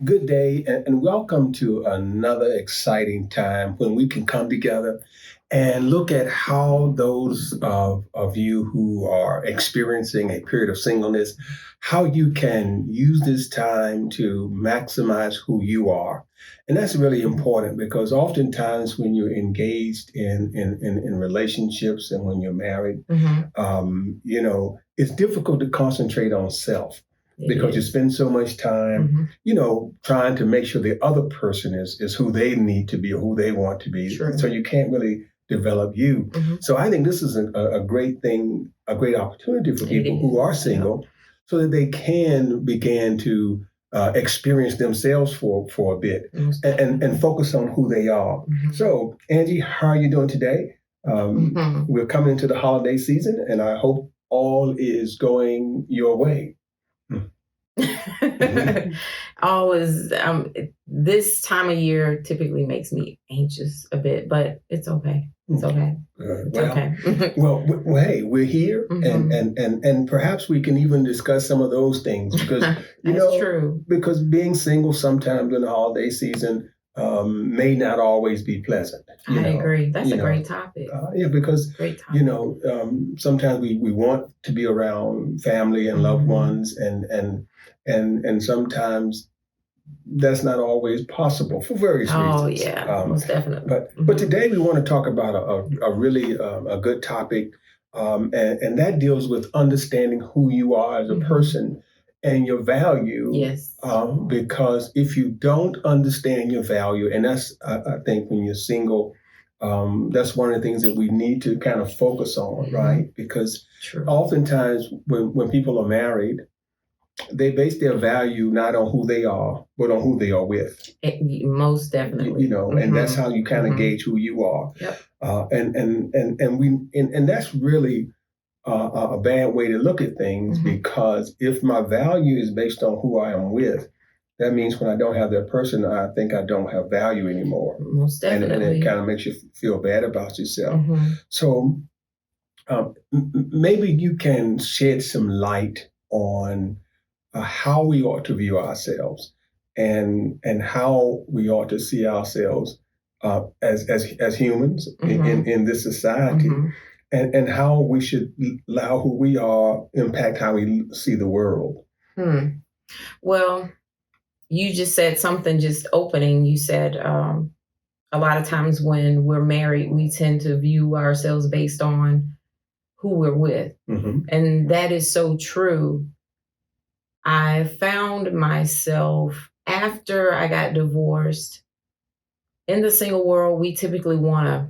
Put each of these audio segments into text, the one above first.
Good day, and welcome to another exciting time when we can come together and look at how those of you who are experiencing a period of singleness, how you can use this time to maximize who you are. And that's really important because oftentimes when you're engaged in relationships and when you're married, it's difficult to concentrate on self because you spend so much time, trying to make sure the other person is who they need to be or who they want to be. Sure. So you can't really develop you. So I think this is a great thing, a great opportunity for people who are single so that they can begin to experience themselves for a bit and focus on who they are. So, Angie, how are you doing today? We're coming into the holiday season, and I hope all is going your way. Always, this time of year typically makes me anxious a bit, but it's okay. It's okay. It's okay. Hey, we're here, and perhaps we can even discuss some of those things because true. Because being single sometimes in the holiday season may not always be pleasant. I agree. That's a great topic. Because great topic. Sometimes we want to be around family and loved ones, and sometimes that's not always possible for various reasons. Oh yeah, most definitely. But today we want to talk about a really a good topic, and that deals with understanding who you are as a person and your value. Yes. Because if you don't understand your value, and that's I think when you're single, that's one of the things that we need to kind of focus on, right? Because oftentimes when people are married, they base their value not on who they are, but on who they are with. Most definitely. And that's how you kind of gauge who you are. Yep. And that's really a bad way to look at things because if my value is based on who I am with, that means when I don't have that person, I think I don't have value anymore. Most definitely. And it kind of makes you feel bad about yourself. So maybe you can shed some light on how we ought to view ourselves and how we ought to see ourselves as humans in this society, and how we should allow who we are impact how we see the world. Well, you just said something just opening. You said a lot of times when we're married, we tend to view ourselves based on who we're with. And that is so true. I found myself after I got divorced. In the single world, we typically want to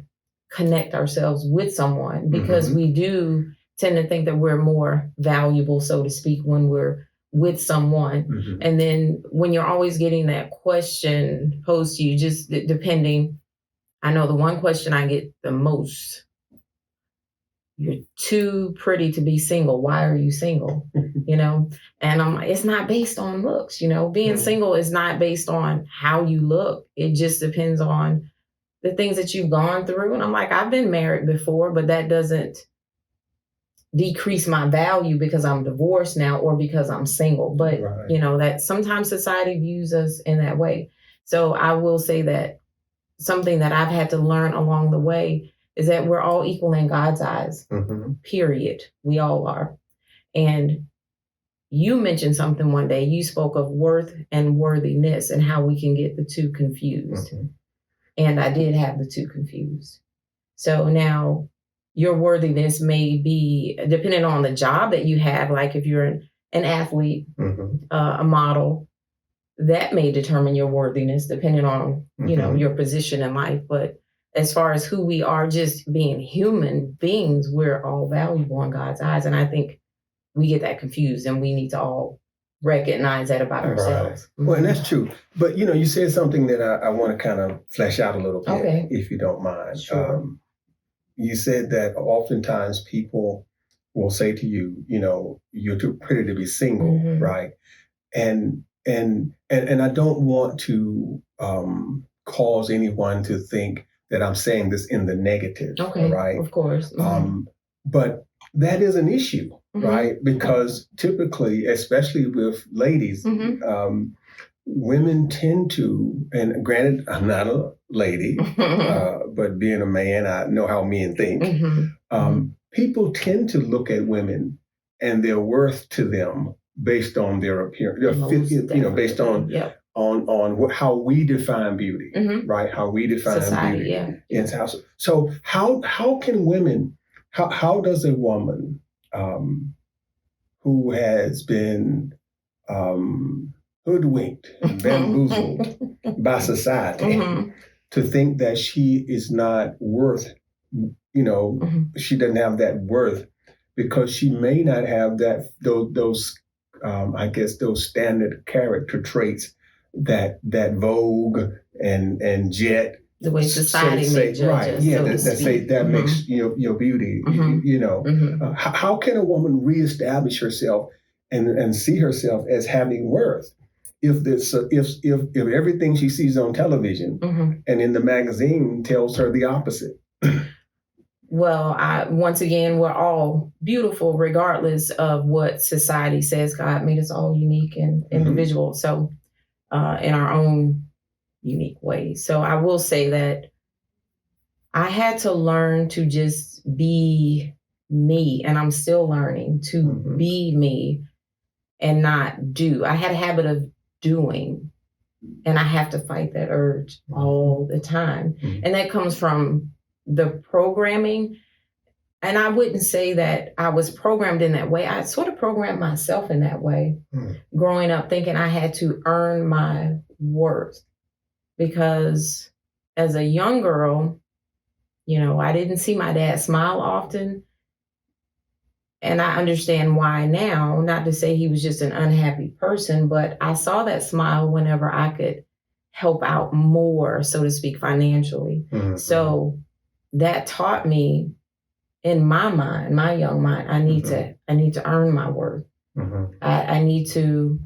connect ourselves with someone because we do tend to think that we're more valuable, so to speak, when we're with someone. And then when you're always getting that question posed to you, just depending, I know the one question I get the most: you're too pretty to be single. Why are you single? And I'm like, it's not based on looks. Being single is not based on how you look. It just depends on the things that you've gone through. And I'm like, I've been married before, but that doesn't decrease my value because I'm divorced now or because I'm single. But, that sometimes society views us in that way. So I will say that something that I've had to learn along the way is that we're all equal in God's eyes, period. We all are. And you mentioned something one day. You spoke of worth and worthiness and how we can get the two confused. And I did have the two confused. So now your worthiness may be depending on the job that you have. Like if you're an athlete, a model, that may determine your worthiness depending on, your position in life. But as far as who we are, just being human beings, we're all valuable in God's eyes. And I think we get that confused, and we need to all recognize that about ourselves. Well, and that's true. But, you said something that I want to kind of flesh out a little bit, if you don't mind. Sure. You said that oftentimes people will say to you, you're too pretty to be single, right? And I don't want to cause anyone to think that I'm saying this in the negative, right? Of course. But that is an issue, right? Because typically, especially with ladies, women tend to, and granted, I'm not a lady, but being a man, I know how men think. People tend to look at women and their worth to them based on their appearance, based on how we define beauty, right? How we define society, beauty in house. So how can women? How does a woman who has been hoodwinked and bamboozled by society to think that she is not worth, she doesn't have that worth because she may not have those those standard character traits that Vogue and Jet, the way society makes judges, that makes your beauty. How can a woman reestablish herself and see herself as having worth if everything she sees on television and in the magazine tells her the opposite? Well, once again, we're all beautiful regardless of what society says. God made us all unique and individual, so in our own unique ways. So I will say that I had to learn to just be me, and I'm still learning to be me and not do. I had a habit of doing, and I have to fight that urge all the time. And that comes from the programming. And I wouldn't say that I was programmed in that way. I sort of programmed myself in that way, growing up thinking I had to earn my worth. Because as a young girl, I didn't see my dad smile often. And I understand why now, not to say he was just an unhappy person, but I saw that smile whenever I could help out more, so to speak, financially. So that taught me, in my mind, my young mind, I need to earn my worth. I need to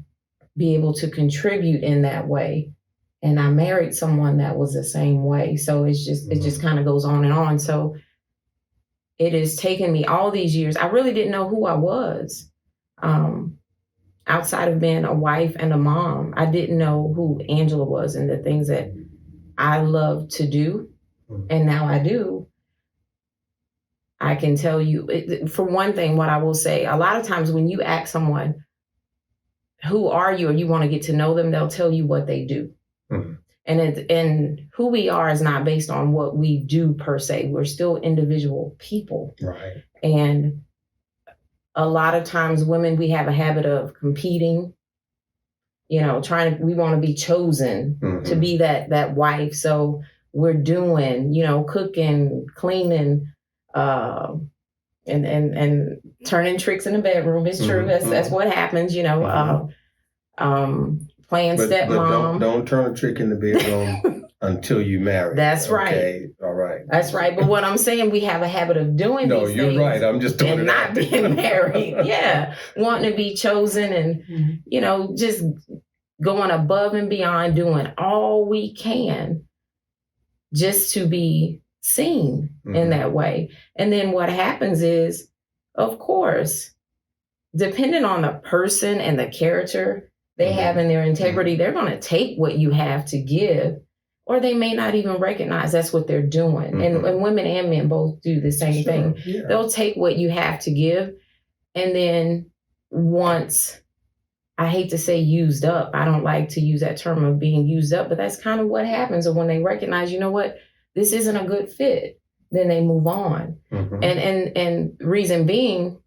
be able to contribute in that way. And I married someone that was the same way. So it just kind of goes on and on. So it has taken me all these years. I really didn't know who I was. Outside of being a wife and a mom, I didn't know who Angela was and the things that I love to do. And now I do. I can tell you, for one thing, what I will say, a lot of times when you ask someone, who are you, or you want to get to know them, they'll tell you what they do. And who we are is not based on what we do per se. We're still individual people. Right. And a lot of times women, we have a habit of competing, we want to be chosen to be that wife. So we're doing, cooking, cleaning, and turning tricks in the bedroom. It's true. That's what happens, playing stepmom. But don't turn a trick in the bedroom until you marry. That's right. Okay, all right. That's right. But what I'm saying, we have a habit of doing these things. No, you're right. I'm just doing it. Not being married. Yeah. Wanting to be chosen and, just going above and beyond, doing all we can just to be seen in that way. And then what happens is, of course, depending on the person and the character they have in their integrity, they're going to take what you have to give, or they may not even recognize that's what they're doing. And women and men both do the same thing. Yeah. They'll take what you have to give. And then once, I hate to say used up, I don't like to use that term of being used up, but that's kind of what happens. And when they recognize, you know what, this isn't a good fit, then they move on. And reason being,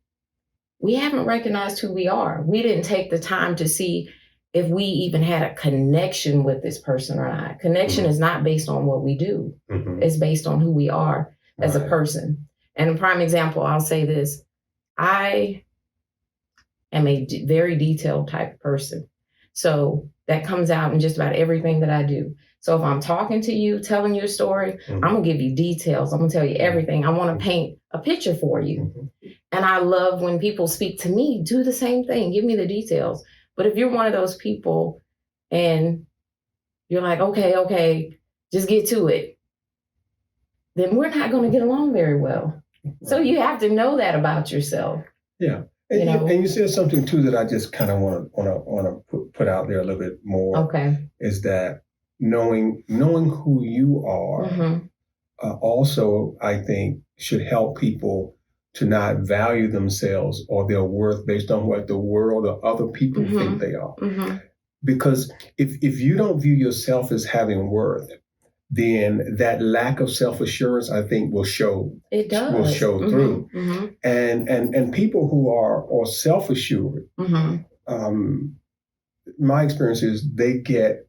we haven't recognized who we are. We didn't take the time to see if we even had a connection with this person or not. Connection is not based on what we do. It's based on who we are as a person. And a prime example, I'll say this. I am a very detailed type of person. So that comes out in just about everything that I do. So if I'm talking to you, telling you a story, I'm going to give you details. I'm going to tell you everything. I want to paint a picture for you. And I love when people speak to me, do the same thing. Give me the details. But if you're one of those people and you're like, okay, just get to it, then we're not going to get along very well. So you have to know that about yourself. Yeah. And you said something too that I just kind of want to put out there a little bit more. Okay. Is that knowing who you are also, I think, should help people to not value themselves or their worth based on what the world or other people think they are. Because if you don't view yourself as having worth, then that lack of self-assurance, I think, will show. It does. Will show through. And people who are self-assured, my experience is they get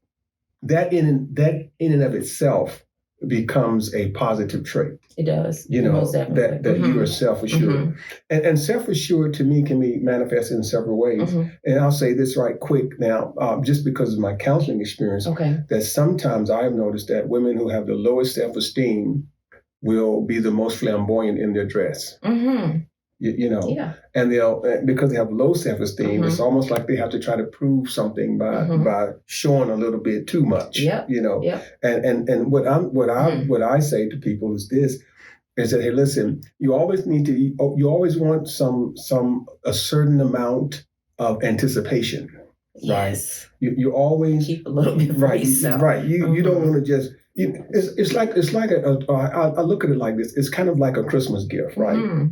that in and of itself becomes a positive trait. It does. That you are self-assured. And self-assured to me can be manifested in several ways. And I'll say this right quick now, just because of my counseling experience, that sometimes I have noticed that women who have the lowest self-esteem will be the most flamboyant in their dress. And they'll, because they have low self-esteem, it's almost like they have to try to prove something by showing a little bit too much. And what I say to people is this: is that, hey, listen, you always want a certain amount of anticipation. Yes. Right? You always keep a little bit for yourself. Right. You don't want to just. It's like I look at it like this. It's kind of like a Christmas gift, right?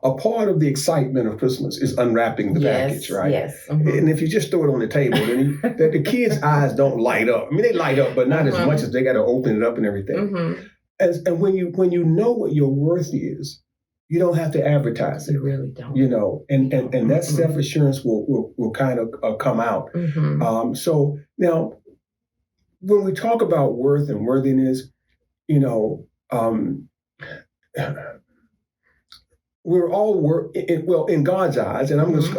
A part of the excitement of Christmas is unwrapping the package, right? Yes. And if you just throw it on the table, then the kids' eyes don't light up. I mean, they light up, but not as much as they got to open it up and everything. And when you know what your worth is, you don't have to advertise it. You really don't. And that self-assurance will kind of come out. So now, when we talk about worth and worthiness, we're all in God's eyes, and I'm just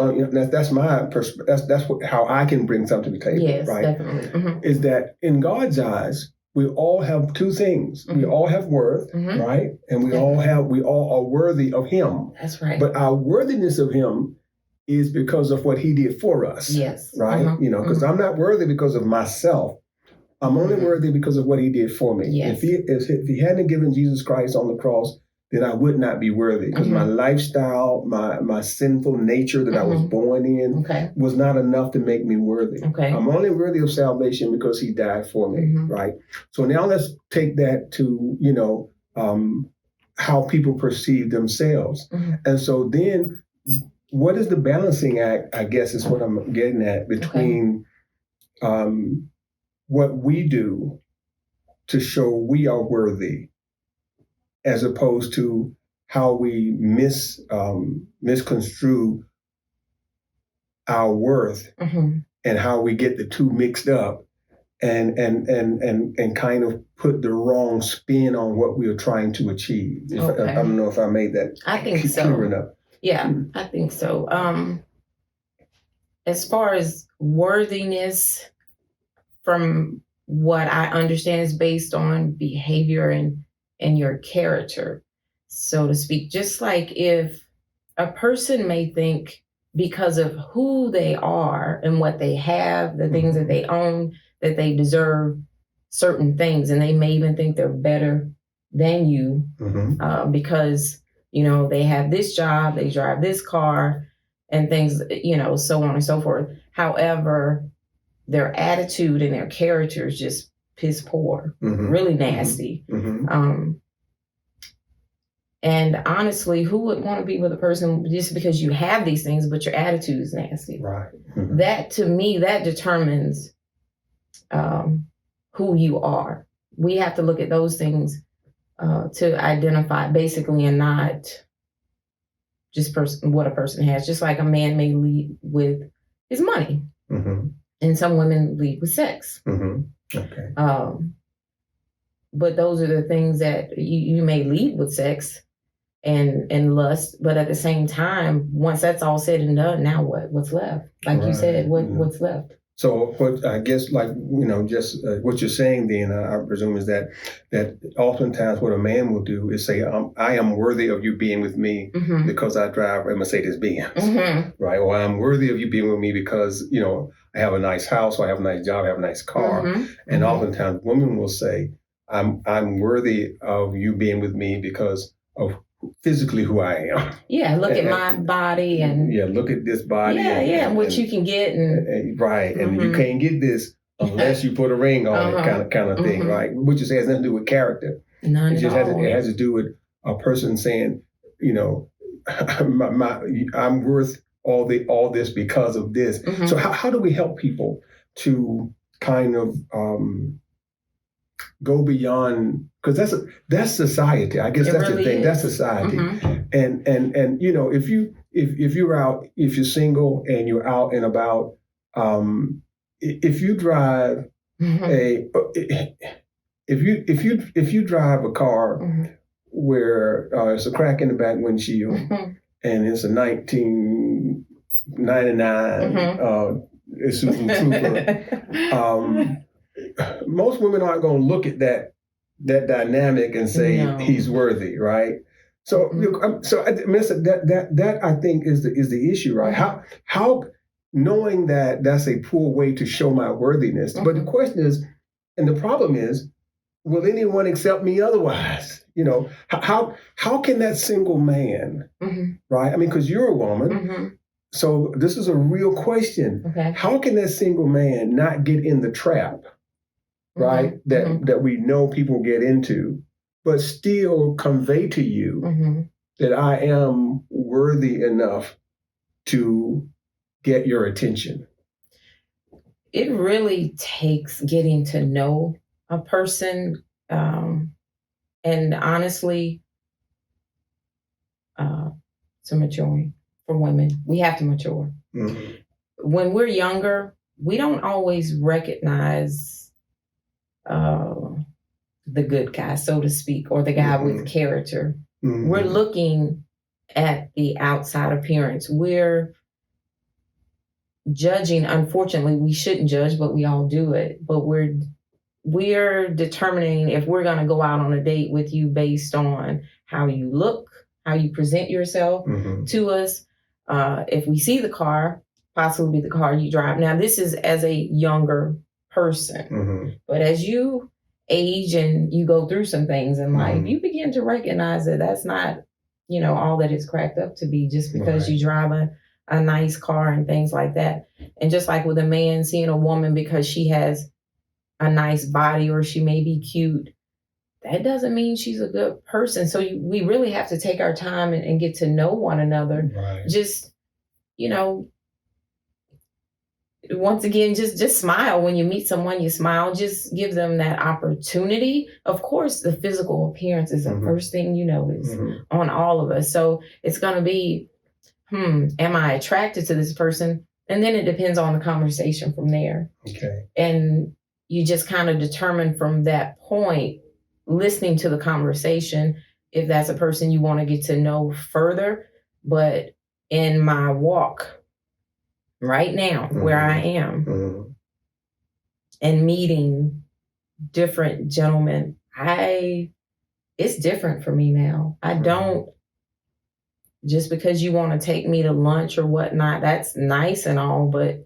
that's my perspective. That's how I can bring something to the table. Yes, right? Definitely. Is that in God's eyes, we all have two things. We all have worth, right? And we all are worthy of Him. That's right. But our worthiness of Him is because of what He did for us. Yes. Right? Because I'm not worthy because of myself. I'm only worthy because of what He did for me. Yes. If he hadn't given Jesus Christ on the cross, then I would not be worthy, because my lifestyle, my sinful nature that I was born in was not enough to make me worthy. I'm only worthy of salvation because He died for me, right? So now let's take that to, how people perceive themselves. And so then what is the balancing act, I guess is what I'm getting at, between what we do to show we are worthy, as opposed to how we misconstrue our worth, and how we get the two mixed up, and kind of put the wrong spin on what we are trying to achieve. I don't know if I made that clear enough. Yeah, I think so. As far as worthiness, from what I understand, is based on behavior and your character, so to speak. Just like if a person may think, because of who they are and what they have, the things that they own, that they deserve certain things, and they may even think they're better than you because they have this job, they drive this car, and things, so on and so forth. However, their attitude and their character is just piss poor, really nasty. And honestly, who would want to be with a person just because you have these things, but your attitude is nasty? Right. That, to me, that determines who you are. We have to look at those things to identify, basically, and not just what a person has. Just like a man may lead with his money, and some women lead with sex. But those are the things that you may lead with sex and lust, but at the same time, once that's all said and done, now what? What's left? Like you said, what's left? So what I guess, just what you're saying then, I presume, is that oftentimes what a man will do is say, I am worthy of you being with me because I drive a Mercedes Benz, right? Or I'm worthy of you being with me because, I have a nice house, or I have a nice job, I have a nice car. And oftentimes women will say, I'm worthy of you being with me because of physically who I am. Yeah, look at my body and look at this body. And what you can get right, and you can't get this unless you put a ring on it, kind of thing, right? Which just has nothing to do with character. None at all. It has to do with a person saying, I'm worth all this because of this. So how do we help people to kind of go beyond, because that's society. I guess that's really the thing. Is. That's society. And if you're single and you're out and about, if you drive if you drive a car where it's a crack in the back windshield and it's a 1999 Isuzu Trooper, most women aren't going to look at that dynamic and say he's worthy, right? So, that I think is the issue, right? How knowing that that's a poor way to show my worthiness, but the question is, and the problem is, will anyone accept me otherwise? How can that single man, right? I mean, because you're a woman. So this is a real question. Okay. How can that single man not get in the trap, right? That we know people get into, but still convey to you that I am worthy enough to get your attention? It really takes getting to know a person, and honestly, to maturing. For women, we have to mature. When we're younger, we don't always recognize the good guy, so to speak, or the guy with character. We're looking at the outside appearance. We're judging. Unfortunately, we shouldn't judge, but we all do it. But we're determining if we're going to go out on a date with you based on how you look, how you present yourself to us. If we see the car, possibly the car you drive. Now, this is as a younger person, but as you age and you go through some things in life, you begin to recognize that that's not, all that it's cracked up to be just because you drive a nice car and things like that. And just like with a man seeing a woman because she has a nice body or she may be cute, that doesn't mean she's a good person. So we really have to take our time and get to know one another. Right. Just, once again, just smile. When you meet someone, you smile. Just give them that opportunity. Of course, the physical appearance is the first thing you notice on all of us. So it's going to be, am I attracted to this person? And then it depends on the conversation from there. Okay. And you just kind of determine from that point, listening to the conversation, if that's a person you want to get to know further. But in my walk right now, where I am, and meeting different gentlemen, it's different for me now. I don't, just because you want to take me to lunch or whatnot, that's nice and all, but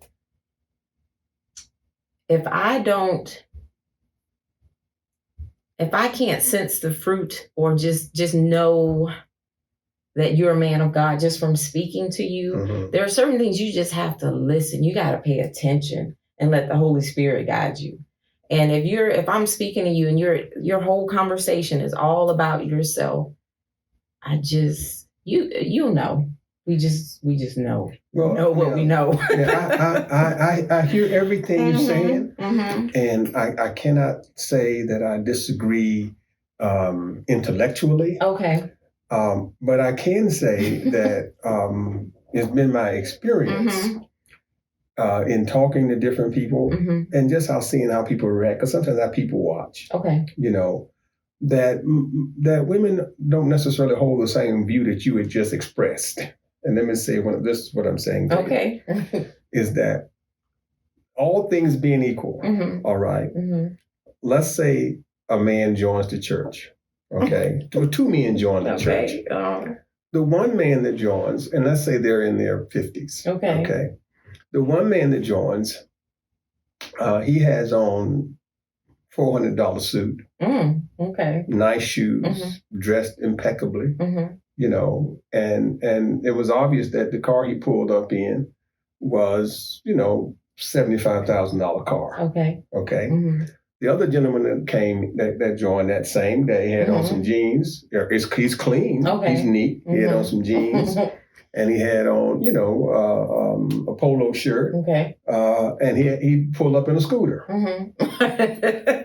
if I can't sense the fruit or just know that you're a man of God just from speaking to you, there are certain things you just have to listen. You got to pay attention and let the Holy Spirit guide you. And if I'm speaking to you and your whole conversation is all about yourself, you'll know. We just know. Well, we know what we know. I hear everything you're saying, and I cannot say that I disagree intellectually. Okay. But I can say that it's been my experience in talking to different people and just seeing how people react. Because sometimes I people watch. Okay. That women don't necessarily hold the same view that you had just expressed. And let me say, this is what I'm saying to you, is that all things being equal, all right, let's say a man joins the church, okay? Two men join the church. The one man that joins, and let's say they're in their 50s, okay? The one man that joins, he has on $400 suit, nice shoes, dressed impeccably, and it was obvious that the car he pulled up in was, $75,000 car. Okay. Okay. Mm-hmm. The other gentleman that joined that same day had on some jeans. He's clean. Okay. He's neat. He had on some jeans. And he had on, a polo shirt. Okay. And he pulled up in a scooter.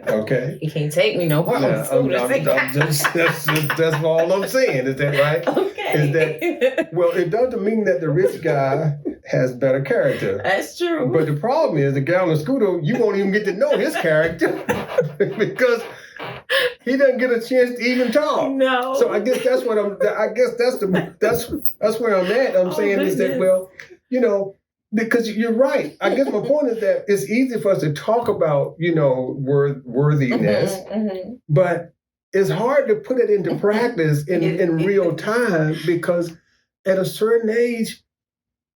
Okay. He can't take me no more. That's all I'm saying. Is that right? Okay. Is that, well, it doesn't mean that the rich guy has better character. That's true. But the problem is, the guy on the scooter, you won't even get to know his character because he doesn't get a chance to even talk. No. So I guess that's what that's where I'm at. I'm saying is that, well, because you're right. I guess my point is that it's easy for us to talk about, worthiness, but it's hard to put it into practice in real time, because at a certain age,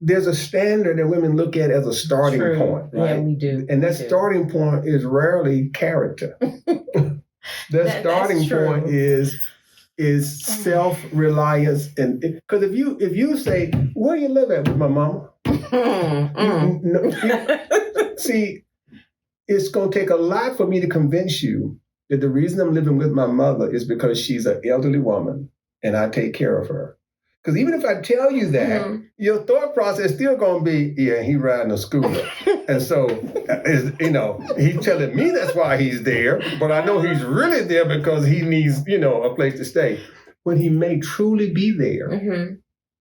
there's a standard that women look at as a starting point. Right? Yeah, we do. And that starting point is rarely character. That starting point is self-reliance, and because if you say, "Where you live at with my mama?" See, it's going to take a lot for me to convince you that the reason I'm living with my mother is because she's an elderly woman and I take care of her. Because even if I tell you that, your thought process is still going to be, yeah, he riding a scooter. And so, he's telling me that's why he's there, but I know he's really there because he needs, a place to stay. When he may truly be there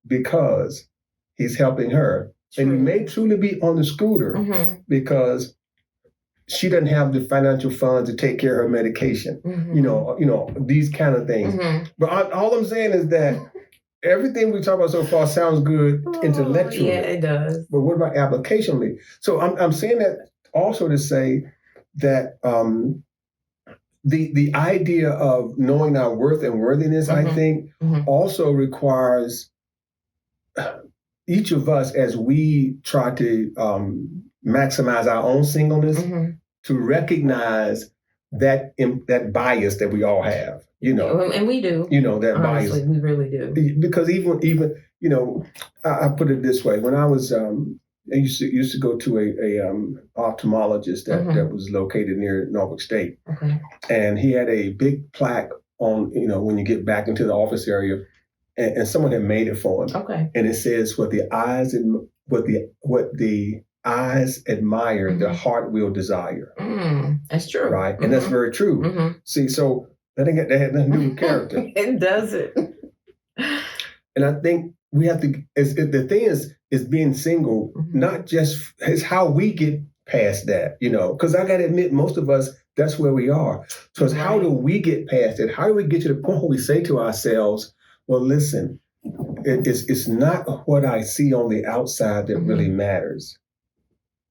because he's helping her. True. And he may truly be on the scooter because she doesn't have the financial funds to take care of her medication. These kind of things. But all I'm saying is that everything we talk about so far sounds good intellectually. Yeah, it does. But what about applicationally? So I'm saying that also to say that the idea of knowing our worth and worthiness, I think, also requires each of us, as we try to maximize our own singleness, to recognize that bias that we all have. And we do. That honestly, bias. We really do. Because even I put it this way. When I was I used to go to a ophthalmologist that was located near Norfolk State. Okay. And he had a big plaque on, when you get back into the office area, and someone had made it for him. Okay. And it says, what the eyes admire, the heart will desire. That's true. Right. And that's very true. See, so that had nothing to do with character. It doesn't. And I think we have to, the thing is being single, not just, it's how we get past that, because I got to admit, most of us, that's where we are. So it's how do we get past it? How do we get to the point where we say to ourselves, well, listen, it's not what I see on the outside that really matters,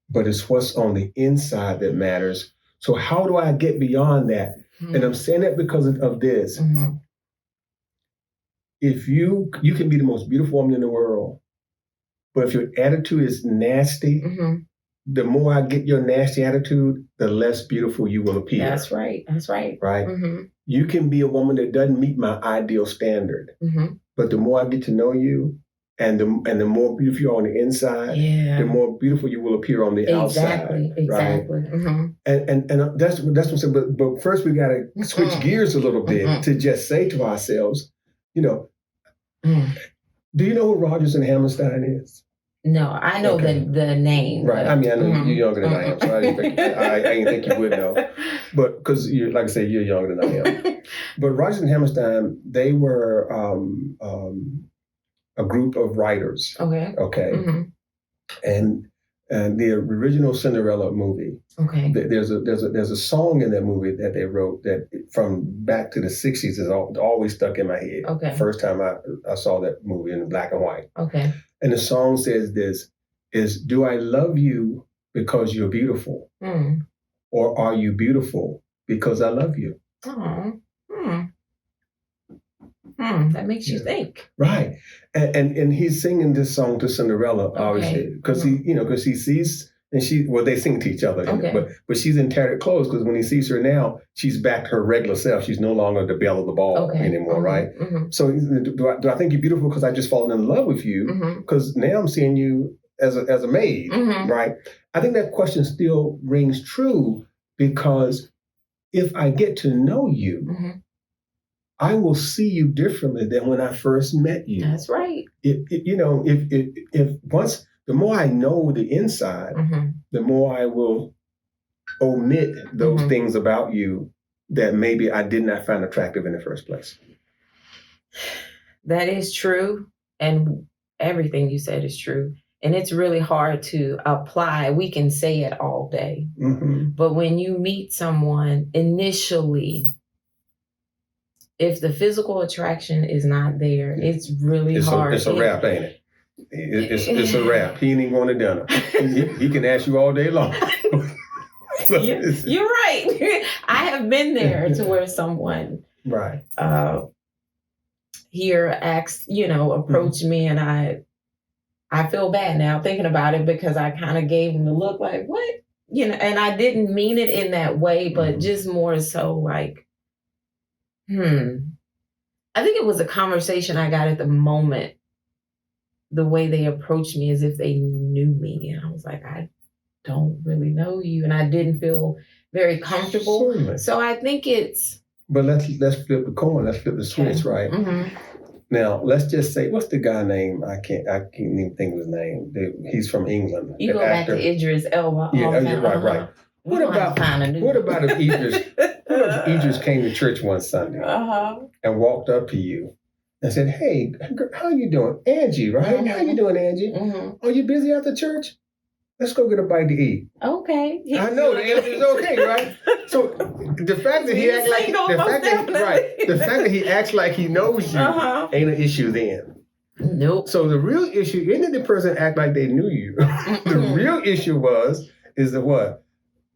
but it's what's on the inside that matters. So how do I get beyond that? And I'm saying that because of this. If you can be the most beautiful woman in the world, but if your attitude is nasty, the more I get your nasty attitude, the less beautiful you will appear. That's right. Right? You can be a woman that doesn't meet my ideal standard, but the more I get to know you, and the more beautiful you are on the inside, the more beautiful you will appear on the outside. Exactly. Right? And that's what I'm saying. But first we got to switch gears a little bit to just say to ourselves, do you know who Rodgers and Hammerstein is? No, I know the name. Right. I mean, I know you're younger than I am, so I didn't think you would know. But because like I say, you're younger than I am. But Rodgers and Hammerstein, they were a group of writers. Okay. And the original Cinderella movie. Okay. There's a song in that movie that they wrote that from back to the 60s is always stuck in my head. Okay. The first time I saw that movie in black and white. Okay. And the song says this, do I love you because you're beautiful? Or are you beautiful because I love you? That makes you think. Right. And he's singing this song to Cinderella, obviously, because he sees And they sing to each other. Okay. But she's in tattered clothes because when he sees her now, she's back to her regular self. She's no longer the belle of the ball anymore, right? So do I think you're beautiful because I just fallen in love with you? Because now I'm seeing you as a maid, right? I think that question still rings true because if I get to know you, I will see you differently than when I first met you. That's right. If once the more I know the inside, the more I will omit those things about you that maybe I did not find attractive in the first place. That is true. And everything you said is true. And it's really hard to apply. We can say it all day. But when you meet someone initially, if the physical attraction is not there, it's really hard. It's a wrap, ain't it? It's a wrap. He ain't even going to dinner. He can ask you all day long. You're right. I have been there to where someone here approached me, and I feel bad now thinking about it because I kind of gave him the look like, what? And I didn't mean it in that way, but just more so like, I think it was a conversation I got at the moment. The way they approached me as if they knew me. And I was like, I don't really know you. And I didn't feel very comfortable. Certainly. So I think it's... But let's flip the coin. Let's flip the switch, right? Now, let's just say, what's the guy name? I can't even think of his name. He's from England. You go back to Idris Elba. Yeah, right. What about if Idris came to church one Sunday and walked up to you and said, hey, how you doing? Angie, right? How you doing, Angie? Are you busy after church? Let's go get a bite to eat. Okay. I know the answer is okay, right? So the fact that he acts like the fact that he acts like he knows you ain't an issue then. Nope. So the real issue isn't that the person act like they knew you. The real issue is the what?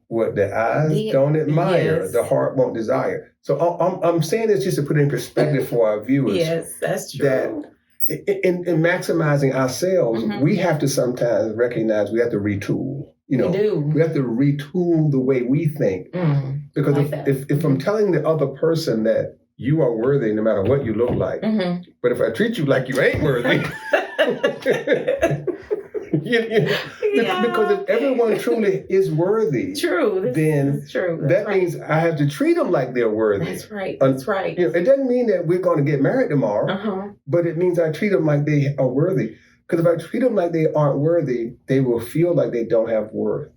What the eyes don't admire, the heart won't desire. So I'm saying this just to put it in perspective for our viewers. Yes, that's true. That in maximizing ourselves, we have to sometimes recognize we have to retool. We have to retool the way we think. Because if I'm telling the other person that you are worthy no matter what you look like, but if I treat you like you ain't worthy, because if everyone truly is worthy, that means I have to treat them like they're worthy. That's right. That's right. It doesn't mean that we're going to get married tomorrow, but it means I treat them like they are worthy. Because if I treat them like they aren't worthy, they will feel like they don't have worth.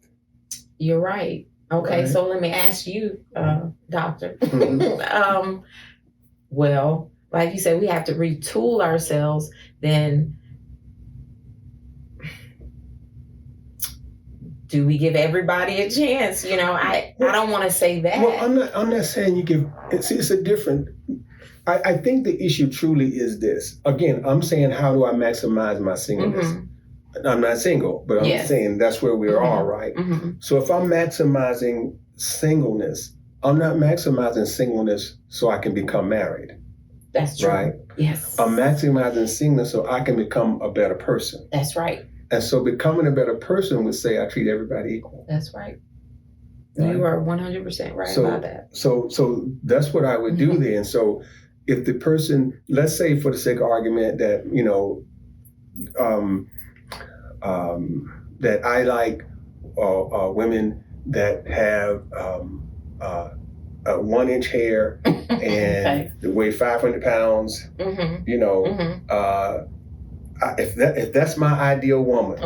You're right. Okay, so let me ask you, doctor. Well, like you said, we have to retool ourselves. Then do we give everybody a chance? I don't want to say that. Well, I'm not saying you give. It's a different. I think the issue truly is this. Again, I'm saying, how do I maximize my singleness? I'm not single, but I'm saying that's where we are, right? So if I'm maximizing singleness, I'm not maximizing singleness so I can become married. That's true. Right? Yes. I'm maximizing singleness so I can become a better person. That's right. And so becoming a better person would say I treat everybody equal. That's right. You are 100% right about that. So that's what I would do then. So if the person, let's say for the sake of argument that, that I like women that have a 1-inch hair and they weigh 500 pounds, if that's my ideal woman,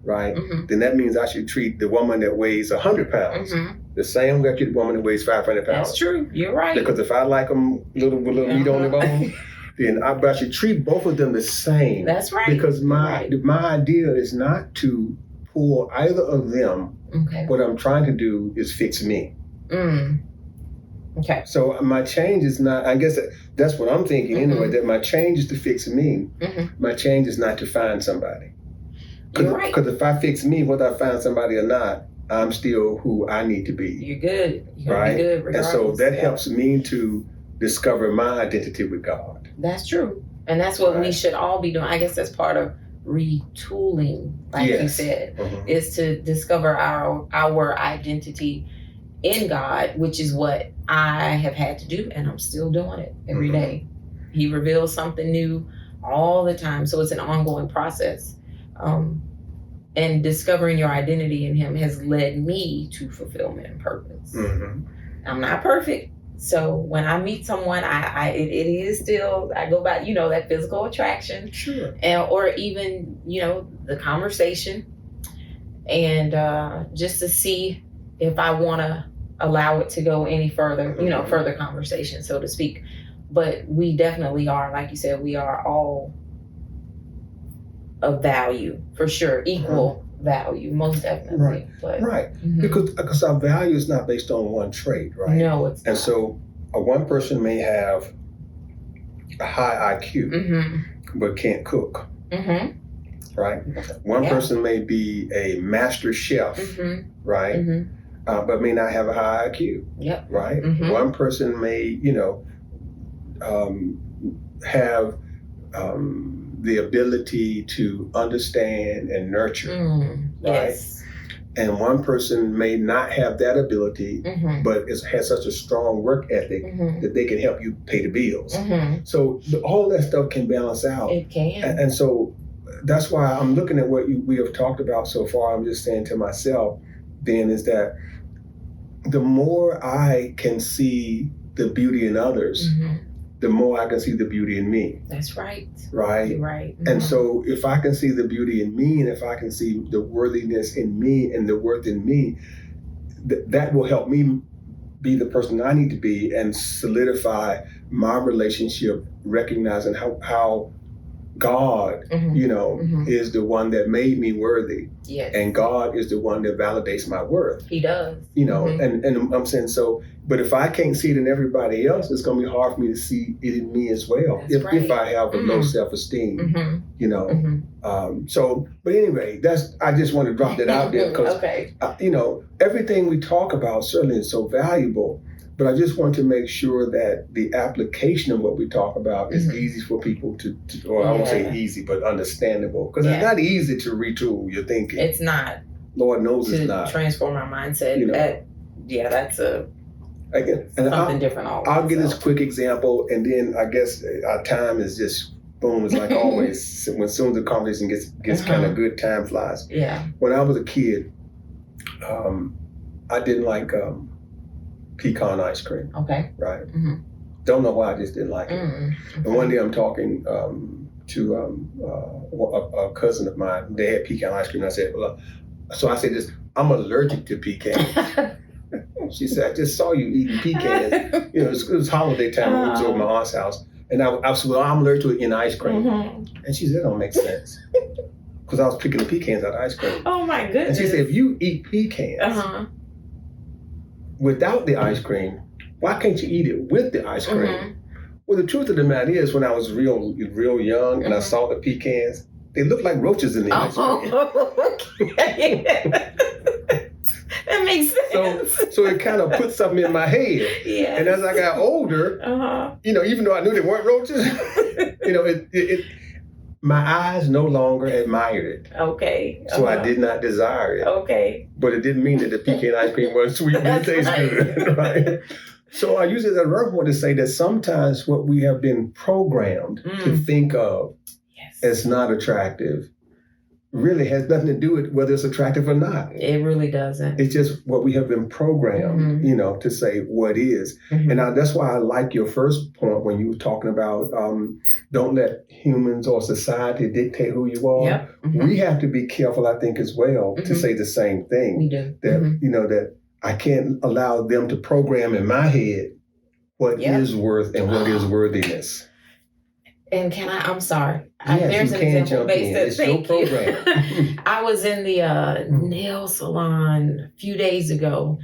right, then that means I should treat the woman that weighs 100 pounds the same way I treat the woman that weighs 500 pounds. That's true. You're right. Because if I like them with a little meat on the bone, then I should treat both of them the same. That's right. Because my idea is not to pull either of them. What I'm trying to do is fix me. Okay. So my change is not, I guess that's what I'm thinking anyway, that my change is to fix me. My change is not to find somebody. You're right. Because if I fix me, whether I find somebody or not, I'm still who I need to be. You're good. You're right? Good and so that helps me to discover my identity with God. That's true. And that's what we should all be doing. I guess that's part of retooling, like you said, is to discover our identity in God, which is what I have had to do, and I'm still doing it every day. He reveals something new all the time, so it's an ongoing process. And discovering your identity in him has led me to fulfillment and purpose. I'm not perfect. So when I meet someone, it is still, I go back, that physical attraction. Sure. Or even, the conversation. And just to see if I want to allow it to go any further, further conversation, so to speak. But we definitely are, like you said, we are all of value, for sure, equal value, most definitely. Right, but, right. Because our value is not based on one trait, right? No, it's not. And so one person may have a high IQ, but can't cook, right? One person may be a master chef, right? But may not have a high IQ, right? One person may, have the ability to understand and nurture, right? Yes. And one person may not have that ability, but has such a strong work ethic that they can help you pay the bills. So all that stuff can balance out. It can. And so that's why I'm looking at what we have talked about so far. I'm just saying to myself, then, is that the more I can see the beauty in others, the more I can see the beauty in me. That's right. Right? You're right. And so if I can see the beauty in me, and if I can see the worthiness in me and the worth in me, that will help me be the person I need to be and solidify my relationship, recognizing how God, is the one that made me worthy. Yes. And God is the one that validates my worth. He does. And I'm saying, so, but if I can't see it in everybody else, it's going to be hard for me to see it in me as well. If I have a low self-esteem, so, but anyway, I just want to drop that out there because, everything we talk about certainly is so valuable. But I just want to make sure that the application of what we talk about is easy for people to or I won't say easy, but understandable. Because it's not easy to retool your thinking. It's not. Lord knows it's not. To transform our mindset. That's something different always. I'll give this quick example, and then I guess our time is just boom. It's like always. When soon as the conversation gets kind of good, time flies. Yeah. When I was a kid, I didn't like pecan ice cream. Okay. Right. Don't know why, I just didn't like it. And one day I'm talking to a cousin of mine. They had pecan ice cream. And I said, so I said this, I'm allergic to pecans. She said, I just saw you eating pecans. It was holiday time. We was over my aunt's house. And I said, well, I'm allergic to it in ice cream. And she said, that don't make sense. Because I was picking the pecans out of ice cream. Oh my goodness. And she said, if you eat pecans without the ice cream, why can't you eat it with the ice cream? Well, the truth of the matter is, when I was real young and I saw the pecans, they looked like roaches in the ice cream. Okay. That makes sense. So it kind of put something in my head. Yeah. And as I got older, even though I knew they weren't roaches, my eyes no longer admired it. Okay. So I did not desire it. Okay. But it didn't mean that the pecan ice cream wasn't sweet and it tastes good, right? So I use it as a reference to say that sometimes what we have been programmed to think of as not attractive really has nothing to do with whether it's attractive or not. It really doesn't. It's just what we have been programmed, to say what is. And that's why I like your first point when you were talking about don't let humans or society dictate who you are. Yep. We have to be careful, I think, as well, to say the same thing. We do. That, that I can't allow them to program in my head what is worth and what is worthiness. And I'm sorry. Yes, there's an example based. It's your program. I was in the nail salon a few days ago,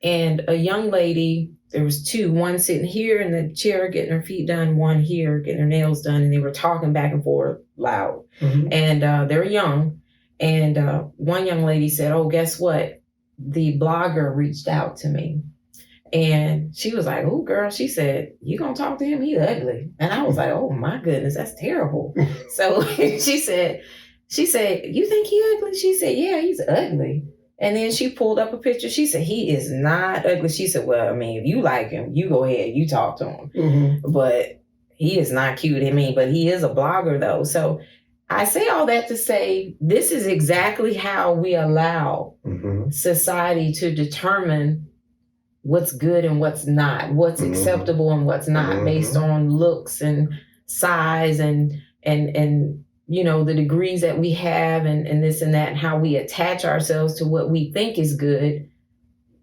and a young lady, there was two, one sitting here in the chair getting her feet done, one here getting her nails done, and they were talking back and forth loud. And they're young. And one young lady said, oh, guess what? The blogger reached out to me. And she was like, oh, girl, she said, you gonna talk to him? He ugly. And I was like, oh, my goodness, that's terrible. So she said, She said, "You think he ugly?" She said, "Yeah, he's ugly." And then she pulled up a picture. She said, "He is not ugly." She said, "Well, I mean, if you like him, you go ahead, you talk to him. Mm-hmm. But he is not cute." I mean, but he is a blogger though. So I say all that to say this is exactly how we allow society to determine what's good and what's not, what's acceptable and what's not, based on looks and size and you know, the degrees that we have and this and that, and how we attach ourselves to what we think is good,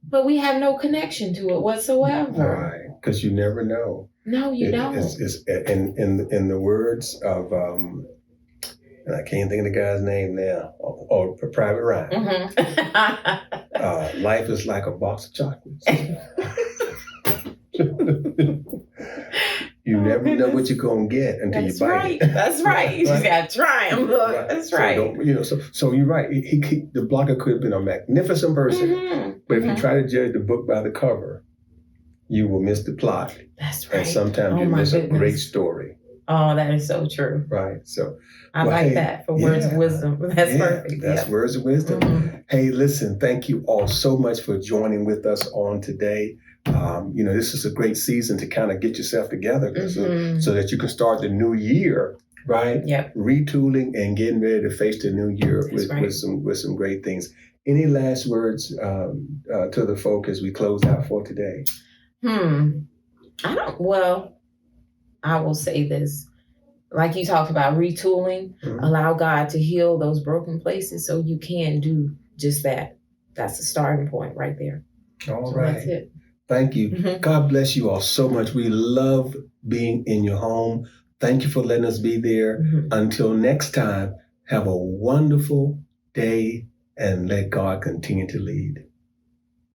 but we have no connection to it whatsoever. Right, because you never know. No, you don't. It's in the words of and I can't think of the guy's name now, or Private Ryan. Life is like a box of chocolates. You never know what you're gonna get until you bite it. That's right. You just gotta try them. Look, right. That's right. So you're right. The blogger could have been a magnificent person, but if you try to judge the book by the cover, you will miss the plot. That's right. And sometimes you miss a great story. Oh, that is so true. Right. So I like that for words of wisdom. That's perfect. That's words of wisdom. Hey, listen, thank you all so much for joining with us on today. This is a great season to kind of get yourself together so that you can start the new year, right? Yep. Retooling and getting ready to face the new year with some great things. Any last words to the folk as we close out for today? I will say this. Like you talked about retooling, allow God to heal those broken places so you can do just that. That's the starting point right there. All right. That's it. Thank you. God bless you all so much. We love being in your home. Thank you for letting us be there. Until next time, have a wonderful day and let God continue to lead.